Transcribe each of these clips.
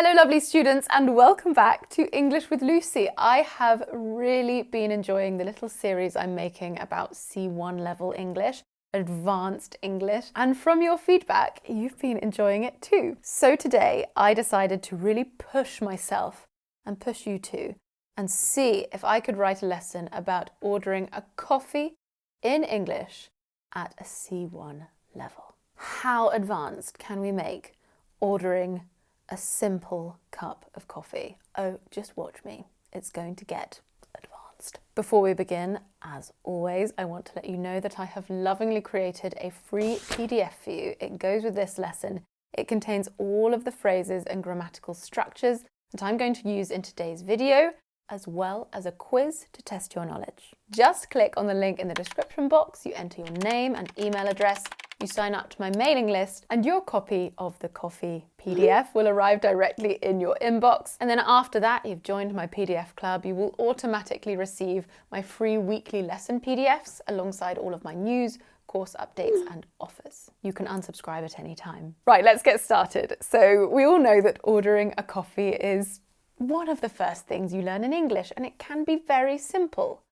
Hello lovely students and welcome back to English with Lucy. I have really been enjoying the little series I'm making about C1 level English, advanced English, and from your feedback, you've been enjoying it too. So today I decided to really push myself and push you too and see if I could write a lesson about ordering a coffee in English at a C1 level. How advanced can we make ordering a simple cup of coffee? Oh, just watch me. It's going to get advanced. Before we begin, as always, I want to let you know that I have lovingly created a free PDF for you. It goes with this lesson. It contains all of the phrases and grammatical structures that I'm going to use in today's video, as well as a quiz to test your knowledge. Just click on the link in the description box, you enter your name and email address, you sign up to my mailing list, and your copy of the coffee PDF will arrive directly in your inbox. And then after that, you've joined my PDF club, you will automatically receive my free weekly lesson PDFs alongside all of my news, course updates and offers. You can unsubscribe at any time. Right, let's get started. So we all know that ordering a coffee is one of the first things you learn in English, and it can be very simple.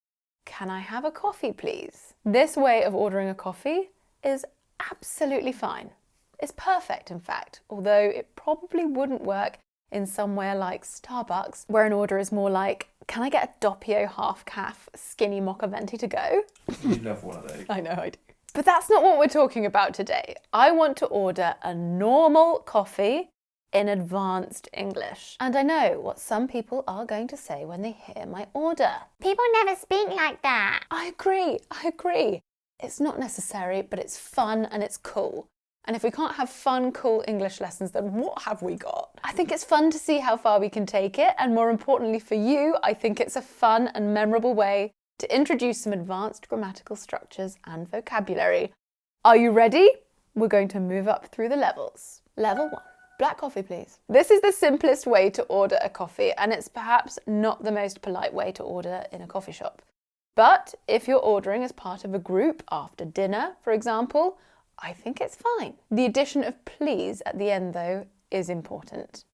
Can I have a coffee, please? This way of ordering a coffee is absolutely fine. It's perfect, in fact, although it probably wouldn't work in somewhere like Starbucks, where an order is more like, can I get a doppio half-calf skinny mocha venti to go? You love one of those. I know I do. But that's not what we're talking about today. I want to order a normal coffee in advanced English. And I know what some people are going to say when they hear my order. People never speak like that. I agree. It's not necessary, but it's fun and it's cool. And if we can't have fun, cool English lessons, then what have we got? I think it's fun to see how far we can take it. And more importantly for you, I think it's a fun and memorable way to introduce some advanced grammatical structures and vocabulary. Are you ready? We're going to move up through the levels. Level 1. Black coffee, please. This is the simplest way to order a coffee, and it's perhaps not the most polite way to order in a coffee shop. But if you're ordering as part of a group after dinner, for example, I think it's fine. The addition of please at the end, though, is important.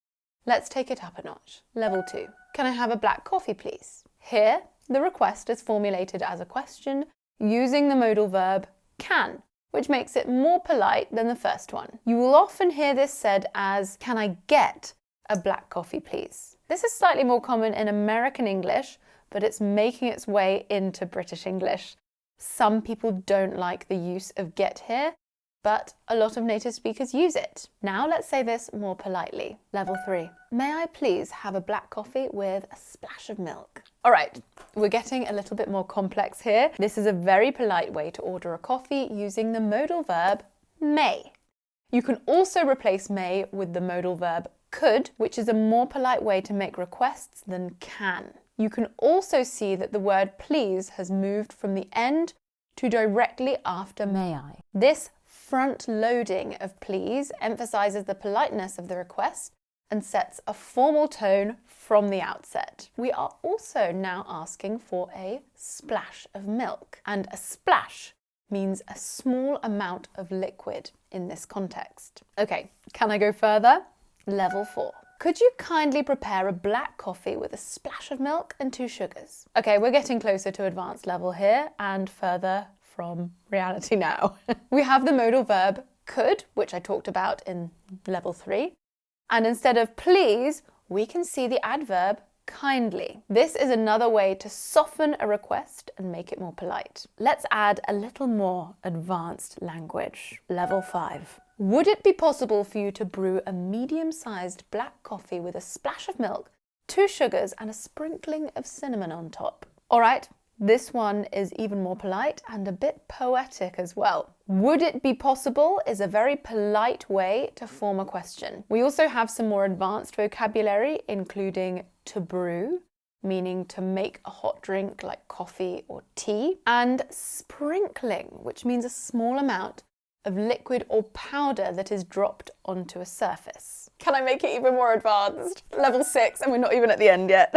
Let's take it up a notch. Level 2. Can I have a black coffee, please? Here, the request is formulated as a question using the modal verb can, which makes it more polite than the first one. You will often hear this said as, can I get a black coffee, please? This is slightly more common in American English, but it's making its way into British English. Some people don't like the use of get here, but a lot of native speakers use it. Now let's say this more politely. Level 3. May I please have a black coffee with a splash of milk? All right, we're getting a little bit more complex here. This is a very polite way to order a coffee using the modal verb may. You can also replace may with the modal verb could, which is a more polite way to make requests than can. You can also see that the word please has moved from the end to directly after may I. This front loading of please emphasizes the politeness of the request and sets a formal tone from the outset. We are also now asking for a splash of milk, and a splash means a small amount of liquid in this context. Okay, can I go further? Level 4. Could you kindly prepare a black coffee with a splash of milk and 2 sugars? Okay, we're getting closer to advanced level here and further from reality now. We have the modal verb could, which I talked about in level 3. And instead of please, we can see the adverb kindly. This is another way to soften a request and make it more polite. Let's add a little more advanced language. Level 5. Would it be possible for you to brew a medium-sized black coffee with a splash of milk, 2 sugars and a sprinkling of cinnamon on top? All right, this one is even more polite and a bit poetic as well. Would it be possible is a very polite way to form a question. We also have some more advanced vocabulary, including to brew, meaning to make a hot drink like coffee or tea, and sprinkling, which means a small amount of liquid or powder that is dropped onto a surface. Can I make it even more advanced? Level 6, and we're not even at the end yet.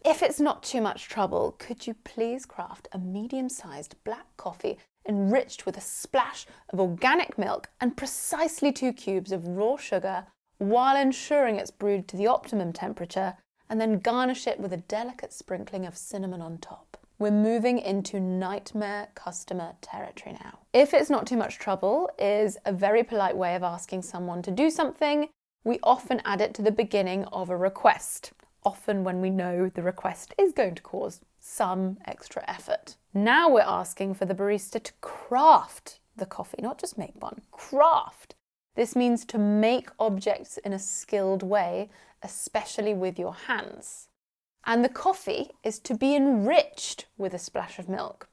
If it's not too much trouble, could you please craft a medium-sized black coffee enriched with a splash of organic milk and precisely 2 cubes of raw sugar while ensuring it's brewed to the optimum temperature, and then garnish it with a delicate sprinkling of cinnamon on top. We're moving into nightmare customer territory now. If it's not too much trouble is a very polite way of asking someone to do something. We often add it to the beginning of a request, often when we know the request is going to cause some extra effort. Now we're asking for the barista to craft the coffee, not just make one, craft. This means to make objects in a skilled way, especially with your hands. And the coffee is to be enriched with a splash of milk.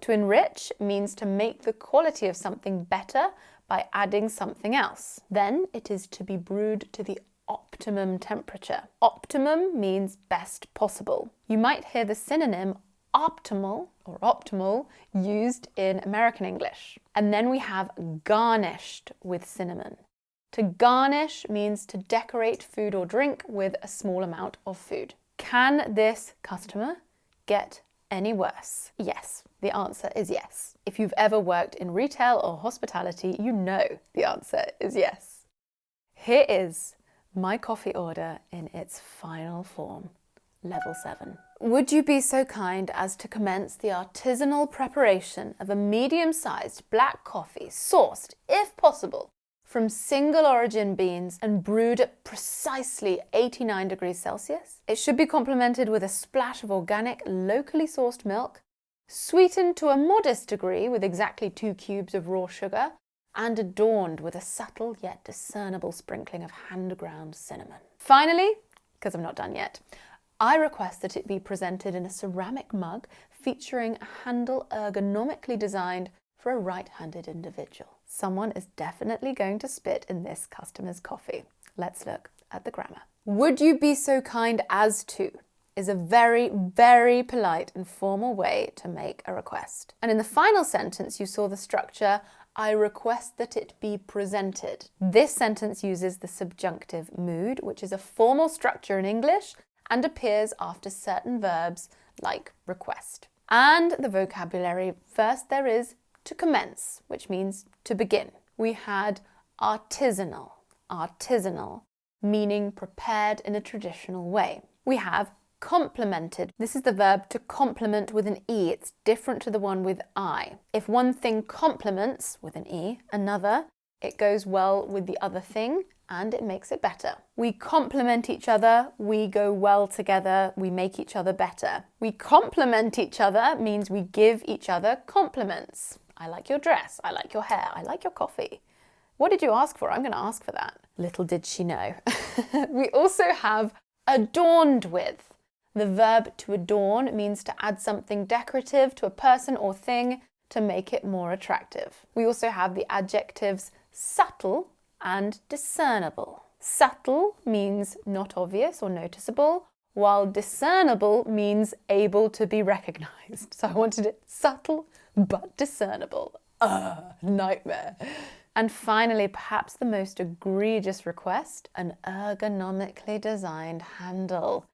To enrich means to make the quality of something better by adding something else. Then it is to be brewed to the optimum temperature. Optimum means best possible. You might hear the synonym optimal or optimal used in American English. And then we have garnished with cinnamon. To garnish means to decorate food or drink with a small amount of food. Can this customer get any worse? Yes, the answer is yes. If you've ever worked in retail or hospitality, you know the answer is yes. Here is my coffee order in its final form, level 7. Would you be so kind as to commence the artisanal preparation of a medium-sized black coffee sourced, if possible, from single origin beans and brewed at precisely 89 degrees Celsius? It should be complemented with a splash of organic, locally sourced milk, sweetened to a modest degree with exactly 2 cubes of raw sugar, and adorned with a subtle yet discernible sprinkling of hand-ground cinnamon. Finally, because I'm not done yet, I request that it be presented in a ceramic mug featuring a handle ergonomically designed for a right-handed individual. Someone is definitely going to spit in this customer's coffee. Let's look at the grammar. Would you be so kind as to is a very, very polite and formal way to make a request. And in the final sentence, you saw the structure, I request that it be presented. This sentence uses the subjunctive mood, which is a formal structure in English and appears after certain verbs like request. And the vocabulary, first there is to commence, which means to begin. We had artisanal, meaning prepared in a traditional way. We have complemented. This is the verb to complement with an E. It's different to the one with I. If one thing complements, with an E, another, it goes well with the other thing and it makes it better. We complement each other, we go well together, we make each other better. We complement each other means we give each other compliments. I like your dress, I like your hair, I like your coffee. What did you ask for? I'm going to ask for that. Little did she know. We also have adorned with. The verb to adorn means to add something decorative to a person or thing to make it more attractive. We also have the adjectives subtle and discernible. Subtle means not obvious or noticeable, while discernible means able to be recognized. So I wanted it subtle but discernible. Nightmare. And finally, perhaps the most egregious request, an ergonomically designed handle.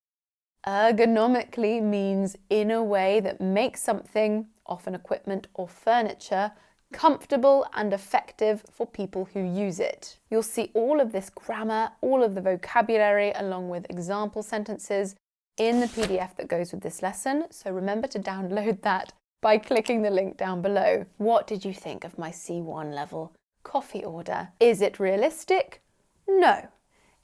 Ergonomically means in a way that makes something, often equipment or furniture, comfortable and effective for people who use it. You'll see all of this grammar, all of the vocabulary, along with example sentences in the PDF that goes with this lesson. So remember to download that by clicking the link down below. What did you think of my C1 level coffee order? Is it realistic? No.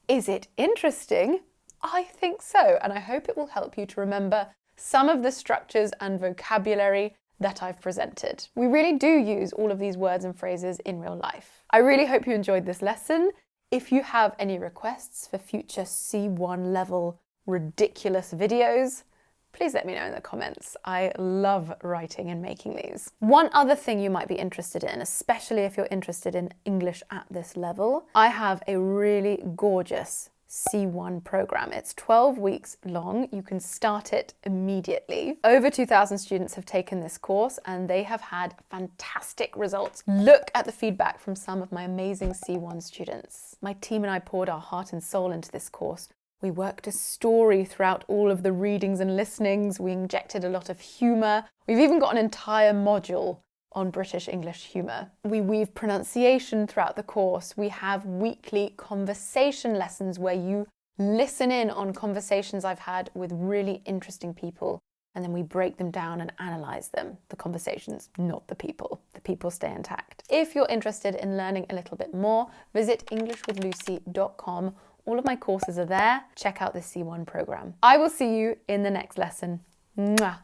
Is it interesting? I think so, and I hope it will help you to remember some of the structures and vocabulary that I've presented. We really do use all of these words and phrases in real life. I really hope you enjoyed this lesson. If you have any requests for future C1 level ridiculous videos, please let me know in the comments. I love writing and making these. One other thing you might be interested in, especially if you're interested in English at this level, I have a really gorgeous C1 program. It's 12 weeks long. You can start it immediately. Over 2,000 students have taken this course and they have had fantastic results. Look at the feedback from some of my amazing C1 students. My team and I poured our heart and soul into this course. We worked a story throughout all of the readings and listenings. We injected a lot of humour. We've even got an entire module on British English humour. We weave pronunciation throughout the course. We have weekly conversation lessons where you listen in on conversations I've had with really interesting people, and then we break them down and analyse them. The conversations, not the people. The people stay intact. If you're interested in learning a little bit more, visit englishwithlucy.com. All of my courses are there. Check out the C1 programme. I will see you in the next lesson. Mwah!